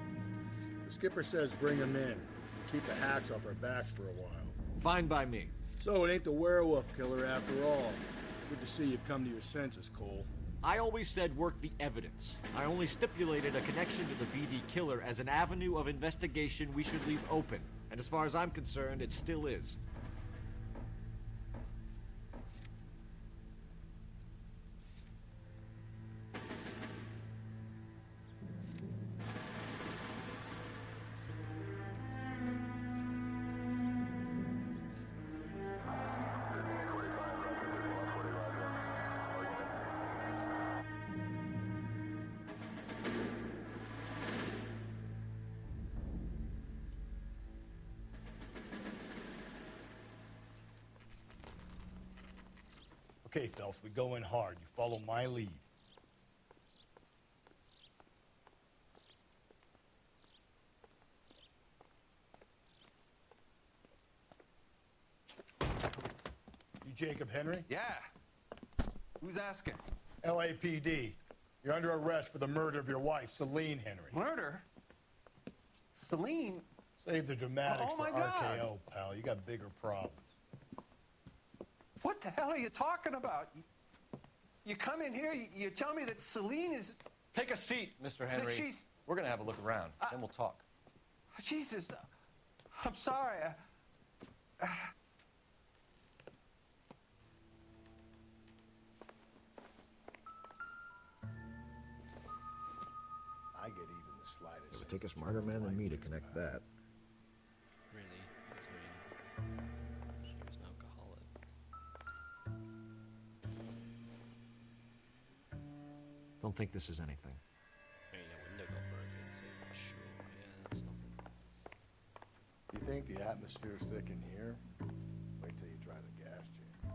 The skipper says bring him in. Keep the hacks off our backs for a while. Fine by me. So it ain't the werewolf killer after all. Good to see you've come to your senses, Cole. I always said work the evidence. I only stipulated a connection to the BD killer as an avenue of investigation we should leave open. And as far as I'm concerned, it still is. Okay, Phelps, we go in hard. You follow my lead. You Jacob Henry? Yeah. Who's asking? LAPD. You're under arrest for the murder of your wife, Celine Henry. Murder? Celine? Save the dramatics Oh, for my God. RKO, pal. You got bigger problems. What the hell are you talking about? You come in here, you tell me that Celine is... Take a seat, Mr. Henry. she's- We're going to have a look around, then we'll talk. Jesus, I'm sorry. I get even the slightest. It would take a smarter man than me to connect that. Really? I mean, she was an alcoholic. Don't think this is anything. I mean, a window got broken into, sure. Yeah, that's nothing. You think the atmosphere's thick in here? Wait till you try the gas chamber.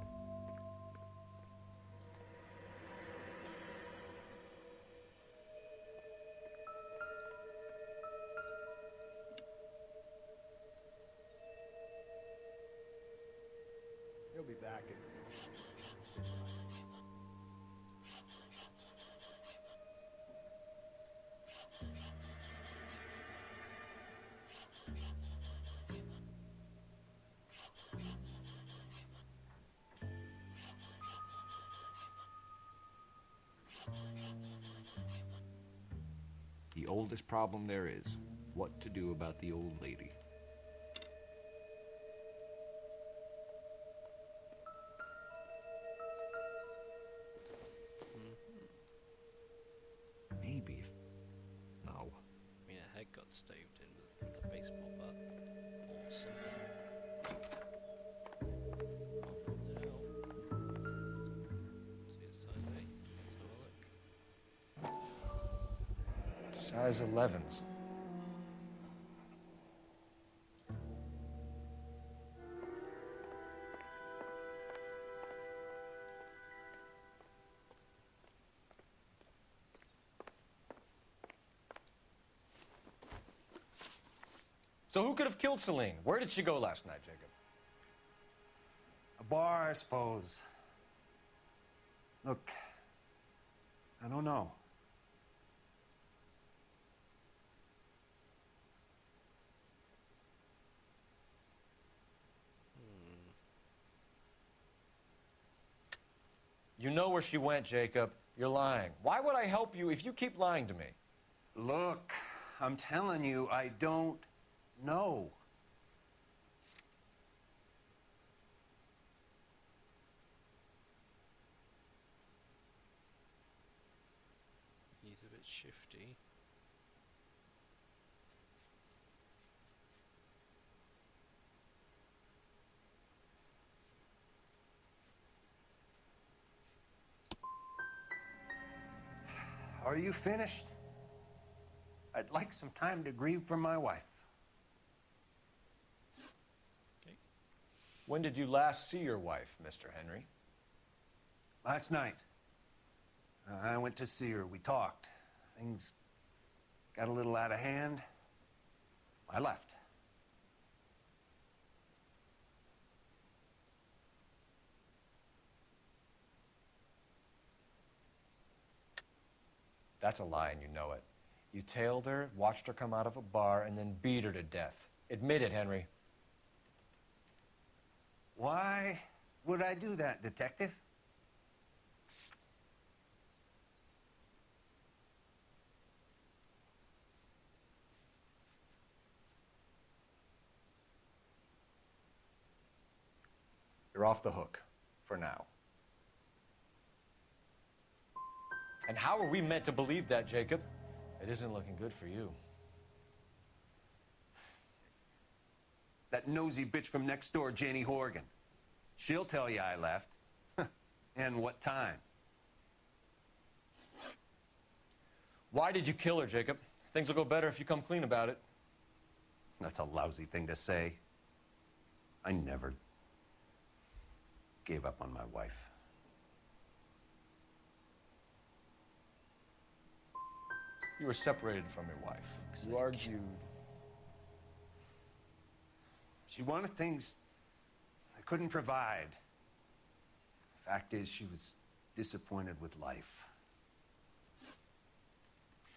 He'll be back in. The oldest problem there is, what to do about the old lady. Maybe if... No. I mean, her head got staved in with a baseball bat or something. I'll find it out. See a size 8. Let's have a look. Size 11s. So who could have killed Celine? Where did she go last night, Jacob? A bar, I suppose. Look, I don't know. You know where she went, Jacob. You're lying. Why would I help you if you keep lying to me? Look, I'm telling you, I don't know. He's a bit shifty. Are you finished? I'd like some time to grieve for my wife. When did you last see your wife, Mr. Henry? Last night. I went to see her. We talked. Things got a little out of hand. I left. That's a lie, and you know it. You tailed her, watched her come out of a bar, and then beat her to death. Admit it, Henry. Why would I do that, Detective? You're off the hook, for now. And how are we meant to believe that, Jacob? It isn't looking good for you. That nosy bitch from next door, Janie Horgan. She'll tell you I left. And what time. Why did you kill her, Jacob? Things will go better if you come clean about it. That's a lousy thing to say. I never gave up on my wife. You were separated from your wife. You argued. She wanted things I couldn't provide. Fact is, she was disappointed with life.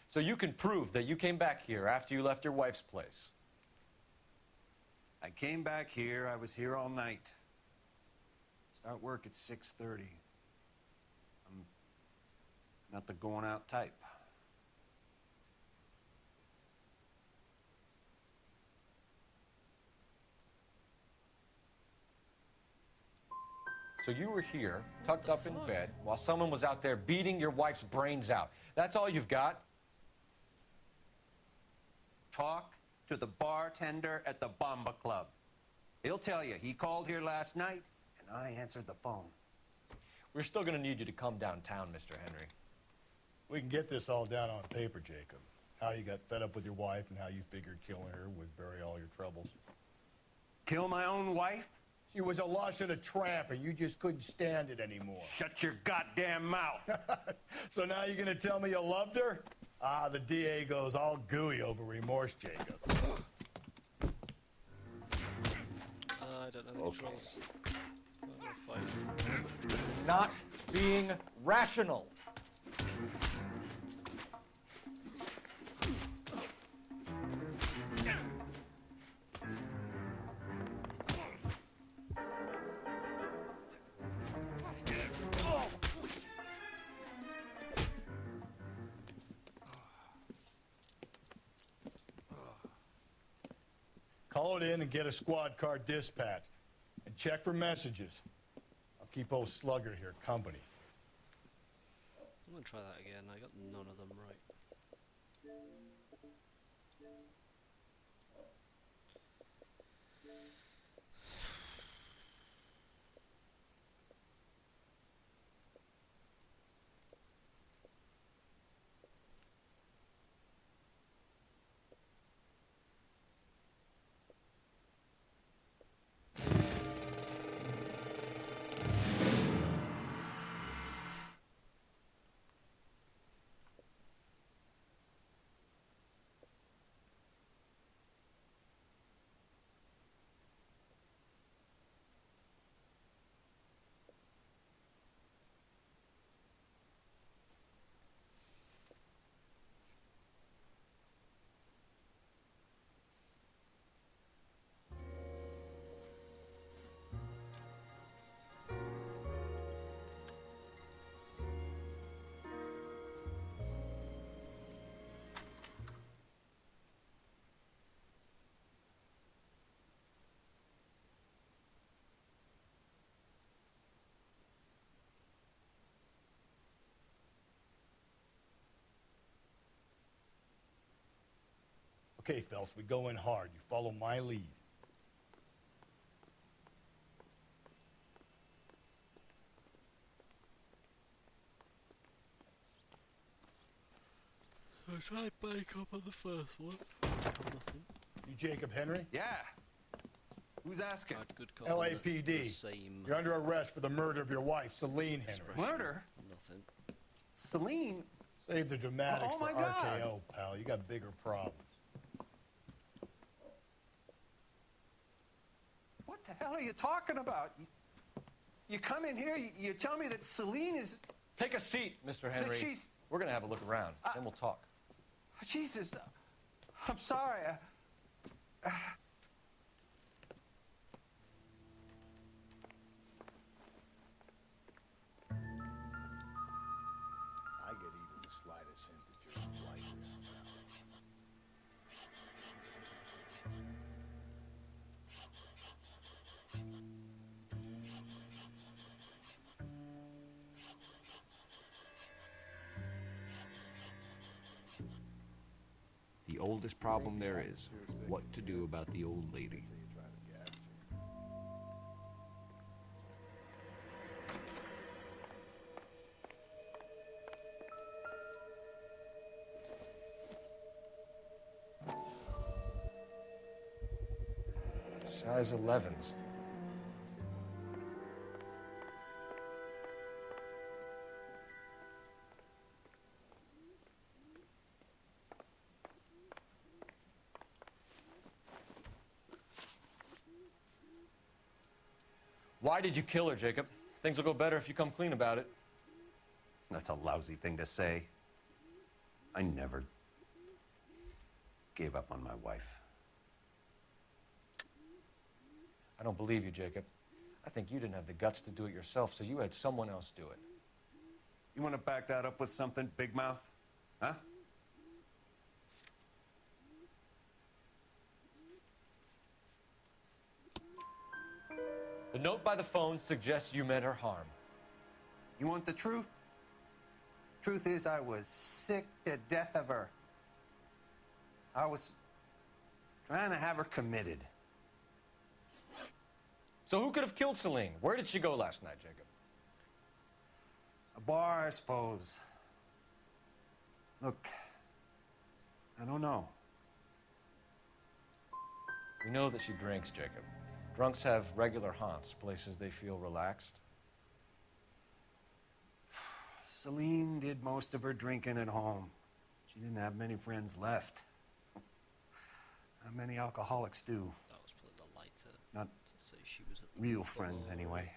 So you can prove that you came back here after you left your wife's place. I came back here. I was here all night. Start work at 6:30. I'm not the going out type. So you were here, tucked up in bed, while someone was out there beating your wife's brains out. That's all you've got? Talk to the bartender at the Bomba Club. He'll tell you he called here last night, and I answered the phone. We're still going to need you to come downtown, Mr. Henry. We can get this all down on paper, Jacob. How you got fed up with your wife and how you figured killing her would bury all your troubles. Kill my own wife? She was a lush and a tramp, and you just couldn't stand it anymore. Shut your goddamn mouth. So now you're gonna tell me you loved her? Ah, the DA goes all gooey over remorse, Jacob. I don't know the controls. Not being rational. Call it in and get a squad car dispatched. And check for messages. I'll keep old Slugger here company. I'm gonna try that again. I got none of them right. Okay, Phelps, we go in hard. You follow my lead. I tried bank up on the first one. You Jacob Henry? Yeah. Who's asking? Good call. The LAPD. same. You're under arrest for the murder of your wife, Celine Henry. Murder? Nothing. Celine? Save the dramatics Oh, for my God. RKO, pal. You got bigger problems. What the hell are you talking about? You come in here, you tell me that Celine is... Take a seat, Mr. Henry. she's- We're going to have a look around, then we'll talk. Jesus, I'm sorry. I get even the slightest hint that you're a flight risk. The oldest problem there is, what to do about the old lady. Size 11s. Why did you kill her, Jacob? Things will go better if you come clean about it. That's a lousy thing to say. I never gave up on my wife. I don't believe you, Jacob. I think you didn't have the guts to do it yourself, so you had someone else do it. You want to back that up with something, Big Mouth? Huh? The note by the phone suggests you meant her harm. You want the truth? Truth is, I was sick to death of her. I was trying to have her committed. So who could have killed Celine? Where did she go last night, Jacob? A bar, I suppose. Look, I don't know. We know that she drinks, Jacob. Drunks have regular haunts, places they feel relaxed. Celine did most of her drinking at home. She didn't have many friends left. Not many alcoholics do. That was probably the lighter. Not to say she was at the real bar. friends, anyway.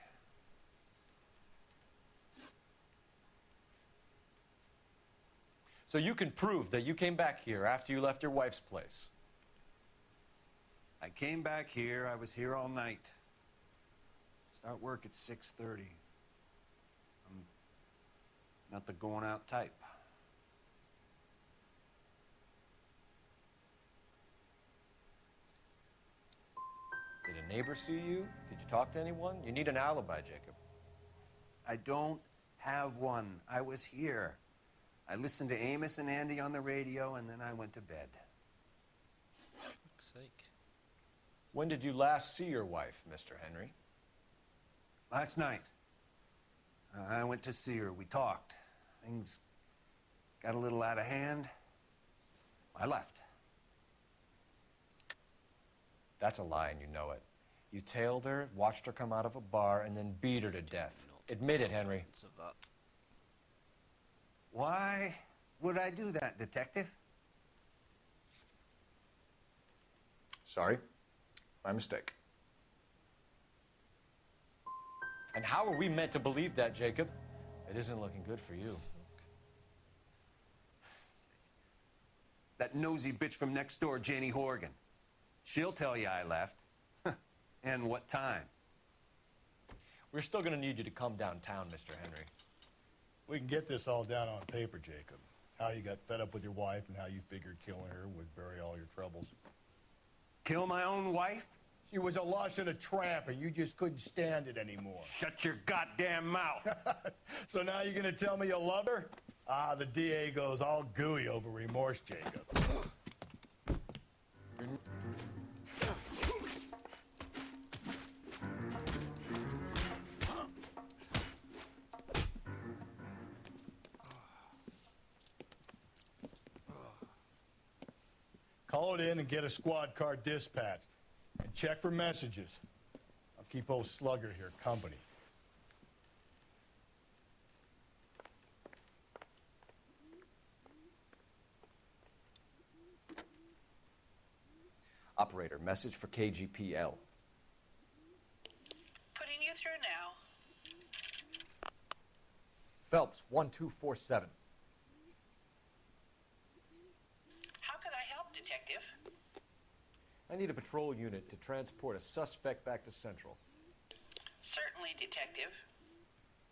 So you can prove that you came back here after you left your wife's place. I came back here. I was here all night. Start work at 6:30. I'm not the going out type. Did a neighbor see you? Did you talk to anyone? You need an alibi, Jacob. I don't have one. I was here. I listened to Amos and Andy on the radio, and then I went to bed. For fuck's sake. When did you last see your wife, Mr. Henry? Last night. I went to see her. We talked. Things got a little out of hand. I left. That's a lie, and you know it. You tailed her, watched her come out of a bar, and then beat her to death. Admit it, Henry. Of that. Why would I do that, Detective? Sorry. My mistake. And how are we meant to believe that, Jacob? It isn't looking good for you. That nosy bitch from next door, Janie Horgan. She'll tell you I left. And what time. We're still going to need you to come downtown, Mr. Henry. We can get this all down on paper, Jacob. How you got fed up with your wife and how you figured killing her would bury all your troubles. Kill my own wife? She was a lush and a tramp, and you just couldn't stand it anymore. Shut your goddamn mouth. So now you're gonna tell me you love her? Ah, the DA goes all gooey over remorse, Jacob. Call it in and get a squad car dispatched. And check for messages. I'll keep old Slugger here company. Operator, message for KGPL. Putting you through now. Phelps, 1247. I need a patrol unit to transport a suspect back to Central. Certainly, Detective.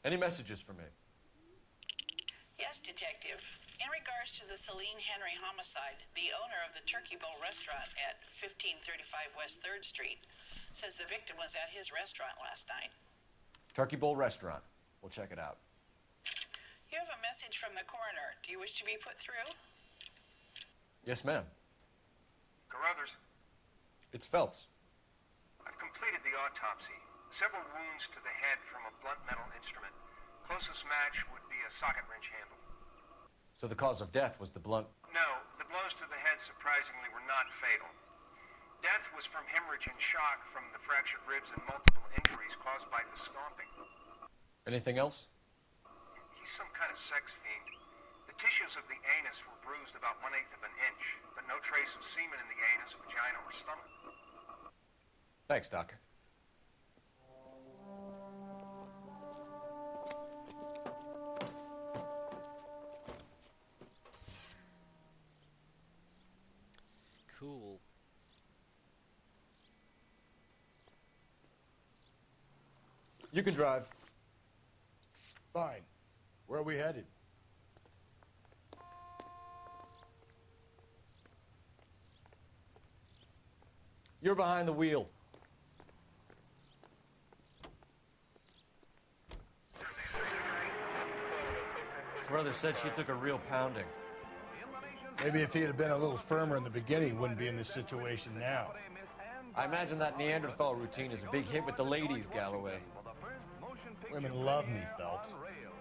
Any messages for me? Yes, Detective. In regards to the Celine Henry homicide, the owner of the Turkey Bowl restaurant at 1535 West 3rd Street says the victim was at his restaurant last night. Turkey Bowl Restaurant. We'll check it out. You have a message from the coroner. Do you wish to be put through? Yes, ma'am. Carruthers, It's Phelps. I've completed the autopsy. Several wounds to the head from a blunt metal instrument. Closest match would be a socket wrench handle. So the cause of death was the blunt... No, the blows to the head surprisingly were not fatal. Death was from hemorrhage and shock from the fractured ribs and multiple injuries caused by the stomping. Anything else? He's some kind of sex fiend. The tissues of the anus were bruised about 1/8 of an inch, but no trace of semen in the anus, vagina, or stomach. Thanks, Doc. Cool. You can drive. Fine. Where are we headed? You're behind the wheel. His brother said she took a real pounding. Maybe if he had been a little firmer in the beginning, he wouldn't be in this situation now. I imagine that Neanderthal routine is a big hit with the ladies, Galloway. Women love me, Phelps.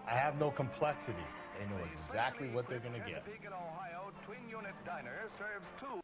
I have no complexity. They know exactly what they're gonna get. Ohio, Twin Unit Diner serves 2